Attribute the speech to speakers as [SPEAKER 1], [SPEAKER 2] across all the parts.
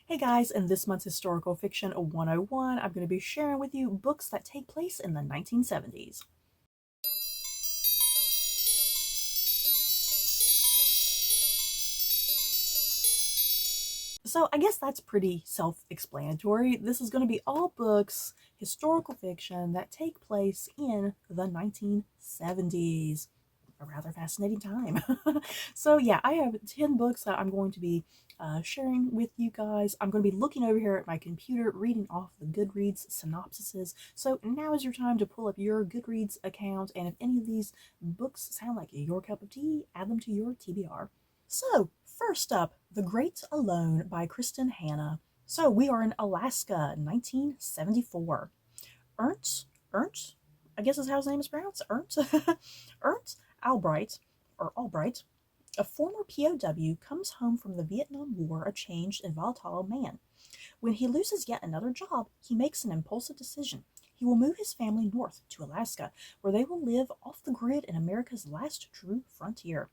[SPEAKER 1] Hey guys, in this month's Historical Fiction 101, I'm going to be sharing with you books that take place in the 1970s. So I guess that's pretty self-explanatory. This is going to be all books, historical fiction, that take place in the 1970s. A rather fascinating time. So yeah, I have 10 books that I'm going to be sharing with you guys. I'm going to be looking over here at my computer, reading off the Goodreads synopsises. So now is your time to pull up your Goodreads account, and if any of these books sound like your cup of tea, add them to your TBR. So, first up, The Great Alone by Kristen Hanna. So, we are in Alaska, 1974. Ernst, I guess is how his name is pronounced, Ernst, Ernst Albright, a former POW, comes home from the Vietnam War a changed and volatile man. When he loses yet another job, he makes an impulsive decision. He will move his family north to Alaska, where they will live off the grid in America's last true frontier.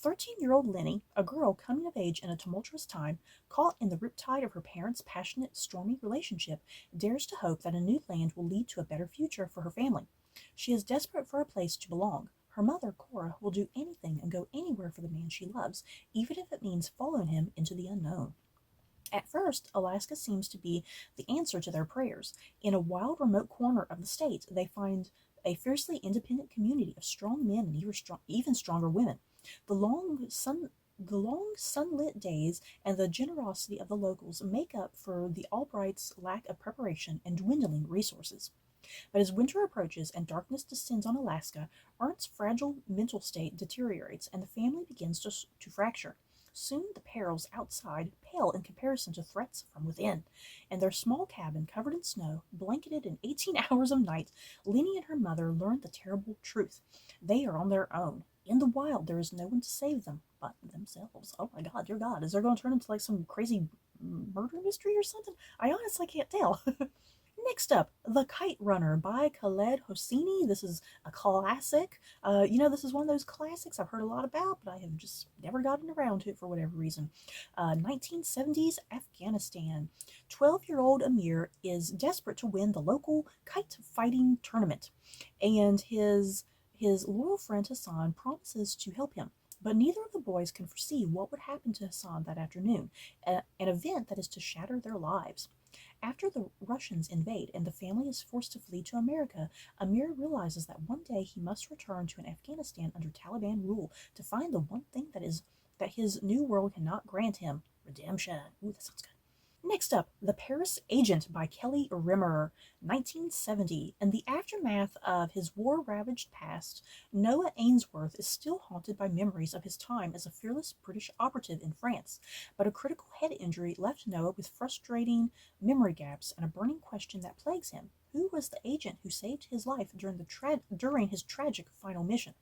[SPEAKER 1] 13-year-old Lenny, a girl coming of age in a tumultuous time, caught in the riptide of her parents' passionate, stormy relationship, dares to hope that a new land will lead to a better future for her family. She is desperate for a place to belong. Her mother, Cora, will do anything and go anywhere for the man she loves, even if it means following him into the unknown. At first, Alaska seems to be the answer to their prayers. In a wild, remote corner of the state, they find a fiercely independent community of strong men and even stronger women. The long sun the long sunlit days and the generosity of the locals make up for the Albrights' lack of preparation and dwindling resources. But as winter approaches and darkness descends on Alaska, Arndt's fragile mental state deteriorates and the family begins to fracture. Soon the perils outside pale in comparison to threats from within. In their small cabin covered in snow, blanketed in 18 hours of night, Lenny and her mother learn the terrible truth. They are on their own. In the wild, there is no one to save them but themselves. Oh my god, dear god, is there going to turn into like some crazy murder mystery or something? I honestly can't tell. Next up, The Kite Runner by Khaled Hosseini. This is a classic. This is one of those classics I've heard a lot about, but I have just never gotten around to it for whatever reason. 1970s Afghanistan. 12-year-old Amir is desperate to win the local kite fighting tournament, and his loyal friend Hassan promises to help him. But neither of the boys can foresee what would happen to Hassan that afternoon, an event that is to shatter their lives. After the Russians invade and the family is forced to flee to America, Amir realizes that one day he must return to an Afghanistan under Taliban rule to find the one thing that his new world cannot grant him: redemption. Ooh, that sounds good. Next up, The Paris Agent by Kelly Rimmer, 1970. In the aftermath of his war ravaged past, Noah Ainsworth is still haunted by memories of his time as a fearless British operative in France. But a critical head injury left Noah with frustrating memory gaps and a burning question that plagues him: who was the agent who saved his life during his tragic final mission?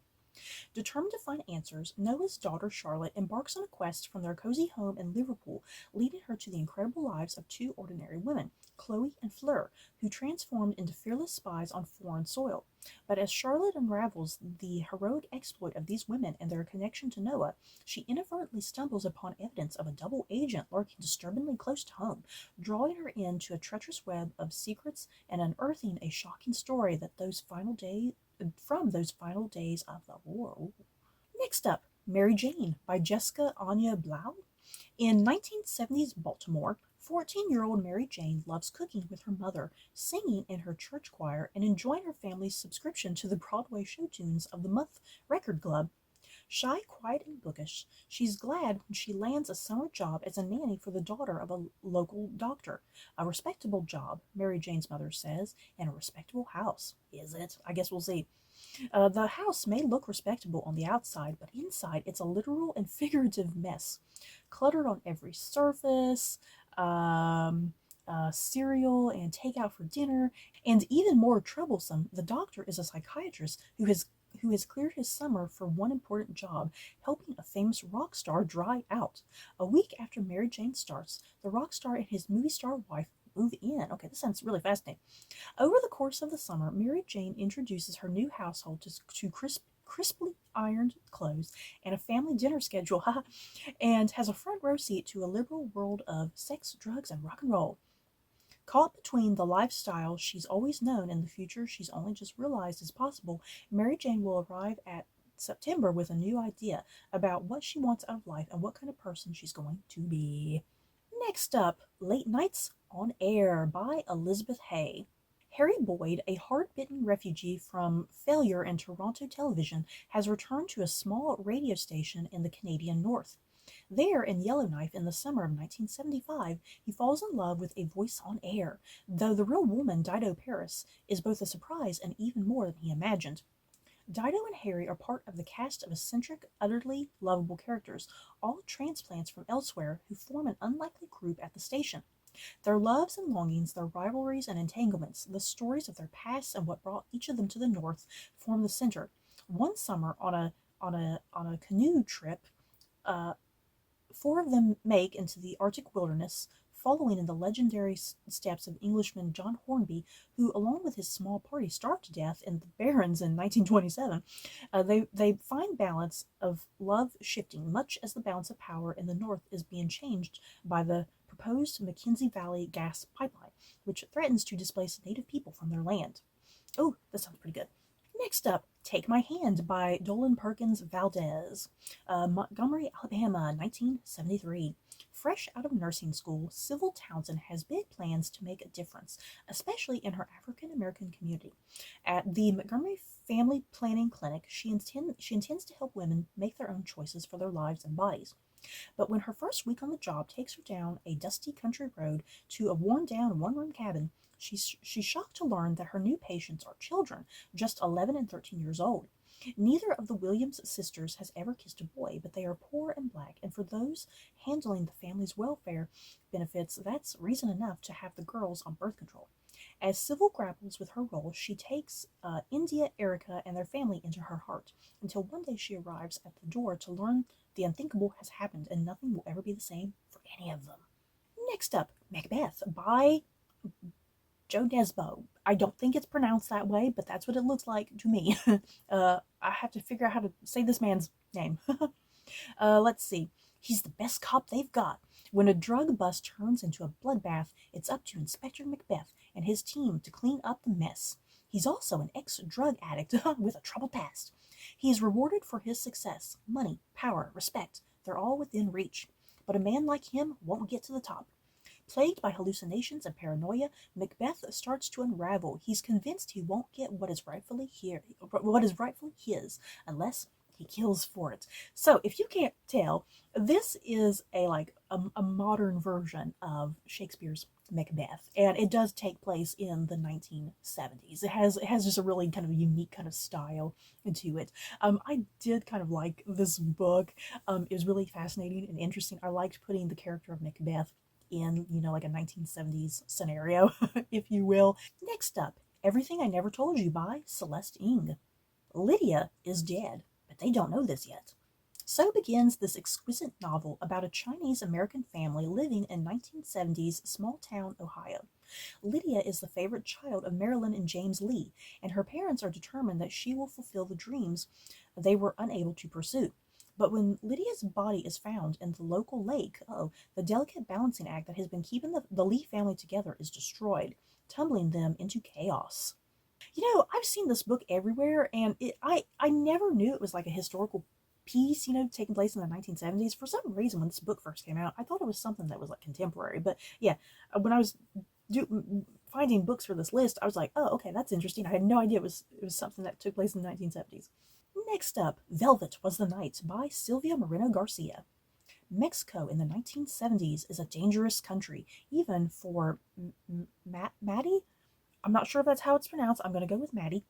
[SPEAKER 1] Determined to find answers, Noah's daughter Charlotte embarks on a quest from their cozy home in Liverpool, leading her to the incredible lives of two ordinary women, Chloe and Fleur, who transformed into fearless spies on foreign soil. But as Charlotte unravels the heroic exploit of these women and their connection to Noah, she inadvertently stumbles upon evidence of a double agent lurking disturbingly close to home, drawing her into a treacherous web of secrets and unearthing a shocking story that those final days of the war. Ooh. Next up, Mary Jane by Jessica Anya Blau. In 1970s Baltimore, 14-year-old Mary Jane loves cooking with her mother, singing in her church choir, and enjoying her family's subscription to the Broadway show tunes of the Muth Record Club. Shy, quiet, and bookish, she's glad when she lands a summer job as a nanny for the daughter of a local doctor. A respectable job, Mary Jane's mother says, and a respectable house. Is it? I guess we'll see. The house may look respectable on the outside, but inside it's a literal and figurative mess. Cluttered on every surface, cereal and takeout for dinner, and even more troublesome, the doctor is a psychiatrist who has cleared his summer for one important job: helping a famous rock star dry out. A week after Mary Jane starts, the rock star and his movie star wife move in. Okay, this sounds really fascinating. Over the course of the summer, Mary Jane introduces her new household to crisply ironed clothes and a family dinner schedule, and has a front row seat to a liberal world of sex, drugs, and rock and roll. Caught between the lifestyle she's always known and the future she's only just realized is possible, Mary Jane will arrive at September with a new idea about what she wants out of life and what kind of person she's going to be. Next up, Late Nights on Air by Elizabeth Hay. Harry Boyd, a hard-bitten refugee from failure in Toronto television, has returned to a small radio station in the Canadian North. There, in Yellowknife in the summer of 1975, he falls in love with a voice on air, though the real woman, Dido Paris, is both a surprise and even more than he imagined. Dido and Harry are part of the cast of eccentric, utterly lovable characters, all transplants from elsewhere who form an unlikely group at the station. Their loves and longings, their rivalries and entanglements, the stories of their past and what brought each of them to the north form the center. One summer on a canoe trip, four of them make into the Arctic wilderness, following in the legendary steps of Englishman John Hornby, who, along with his small party, starved to death in the Barrens in 1927. They find balance of love shifting, much as the balance of power in the north is being changed by the proposed Mackenzie Valley gas pipeline, which threatens to displace native people from their land. Oh, that sounds pretty good. Next up, Take My Hand by Dolan Perkins Valdez. Montgomery, Alabama, 1973. Fresh out of nursing school, Sybil Townsend has big plans to make a difference, especially in her African American community. At the Montgomery Family Planning Clinic, she intends to help women make their own choices for their lives and bodies. But when her first week on the job takes her down a dusty country road to a worn-down one-room cabin, she's shocked to learn that her new patients are children, just 11 and 13 years old. Neither of the Williams sisters has ever kissed a boy, but they are poor and black, and for those handling the family's welfare benefits, that's reason enough to have the girls on birth control. As Sybil grapples with her role, she takes India, Erica, and their family into her heart, until one day she arrives at the door to learn the unthinkable has happened and nothing will ever be the same for any of them. Next up, Macbeth by Joe Nesbo. I don't think it's pronounced that way, but that's what it looks like to me. I have to figure out how to say this man's name. Let's see. He's the best cop they've got. When a drug bust turns into a bloodbath, it's up to Inspector Macbeth and his team to clean up the mess. He's also an ex-drug addict with a troubled past. He is rewarded for his success. Money, power, respect, they're all within reach. But a man like him won't get to the top. Plagued by hallucinations and paranoia, Macbeth starts to unravel. He's convinced he won't get what is rightfully his unless he kills for it. So, if you can't tell, this is a modern version of Shakespeare's Macbeth, and it does take place in the 1970s. It has just a really kind of unique kind of style to it. I did kind of like this book. It was really fascinating and interesting. I liked putting the character of Macbeth in, like a 1970s scenario, if you will. Next up, Everything I Never Told You by Celeste Ng. Lydia is dead, but they don't know this yet. So begins this exquisite novel about a Chinese-American family living in 1970s small-town Ohio. Lydia is the favorite child of Marilyn and James Lee, and her parents are determined that she will fulfill the dreams they were unable to pursue. But when Lydia's body is found in the local lake, the delicate balancing act that has been keeping the Lee family together is destroyed, tumbling them into chaos. I've seen this book everywhere, and I never knew it was like a historical piece, taking place in the 1970s. For some reason, when this book first came out, I thought it was something that was like contemporary. But yeah, when I was finding books for this list, I was like, oh, okay, that's interesting. I had no idea it was something that took place in the 1970s. Next up, Velvet Was the Night by Silvia Moreno Garcia. Mexico in the 1970s is a dangerous country, even for Maddie. I'm not sure if that's how it's pronounced. I'm going to go with Maddie.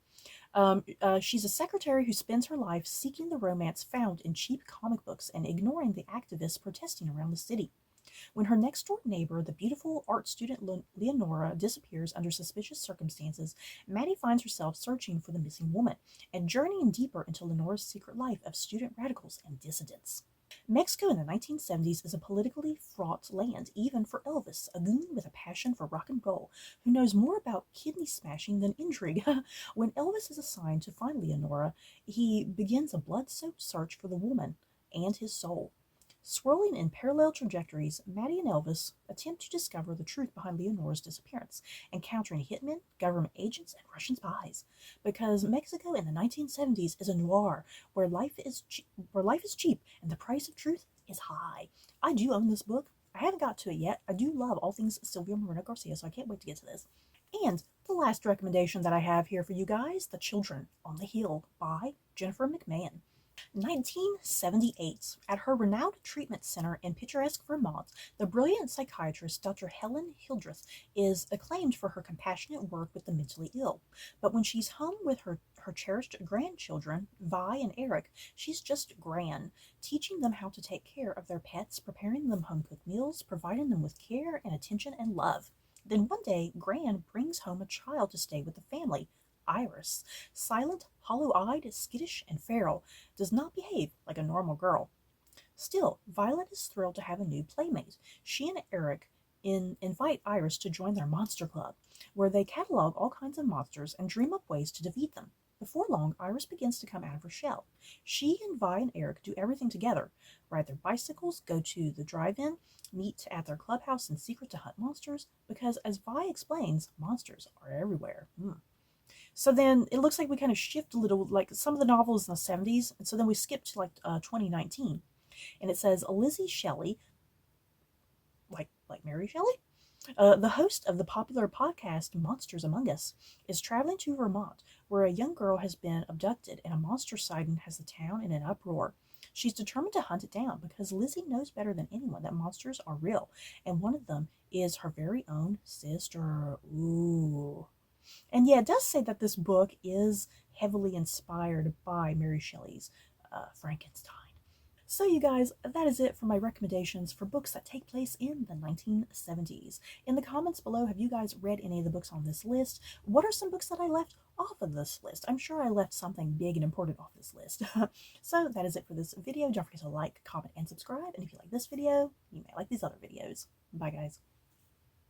[SPEAKER 1] She's a secretary who spends her life seeking the romance found in cheap comic books and ignoring the activists protesting around the city. When her next-door neighbor, the beautiful art student Leonora, disappears under suspicious circumstances, Maddie finds herself searching for the missing woman and journeying deeper into Leonora's secret life of student radicals and dissidents. Mexico in the 1970s is a politically fraught land, even for Elvis, a goon with a passion for rock and roll, who knows more about kidney smashing than intrigue. When Elvis is assigned to find Leonora, he begins a blood-soaked search for the woman and his soul. Swirling in parallel trajectories, Maddie and Elvis attempt to discover the truth behind Leonora's disappearance, encountering hitmen, government agents, and Russian spies. Because Mexico in the 1970s is a noir where life is cheap and the price of truth is high. I do own this book. I haven't got to it yet. I do love all things Sylvia Moreno Garcia, so I can't wait to get to this. And the last recommendation that I have here for you guys, The Children on the Hill by Jennifer McMahon. 1978. At her renowned treatment center in picturesque Vermont, the brilliant psychiatrist Dr. Helen Hildreth is acclaimed for her compassionate work with the mentally ill. But when she's home with her cherished grandchildren, Vi and Eric, she's just Gran, teaching them how to take care of their pets, preparing them home-cooked meals, providing them with care and attention and love. Then one day, Gran brings home a child to stay with the family, Iris. Silent, hollow-eyed, skittish, and feral, does not behave like a normal girl. Still, Violet is thrilled to have a new playmate. She and Eric invite Iris to join their monster club, where they catalog all kinds of monsters and dream up ways to defeat them. Before long, Iris begins to come out of her shell. She and Vi and Eric do everything together, ride their bicycles, go to the drive-in, meet at their clubhouse in secret to hunt monsters, because as Vi explains, monsters are everywhere. So then it looks like we kind of shift a little, like some of the novels in the 70s, and so then we skip to like 2019, and it says Lizzie Shelley, like Mary Shelley, the host of the popular podcast Monsters Among Us, is traveling to Vermont, where a young girl has been abducted and a monster sighting has the town in an uproar. She's determined to hunt it down because Lizzie knows better than anyone that monsters are real, and one of them is her very own sister. Ooh. And yeah, it does say that this book is heavily inspired by Mary Shelley's Frankenstein. So you guys, that is it for my recommendations for books that take place in the 1970s. In the comments below, have you guys read any of the books on this list? What are some books that I left off of this list? I'm sure I left something big and important off this list. So that is it for this video. Don't forget to like, comment, and subscribe. And if you like this video, you may like these other videos. Bye guys.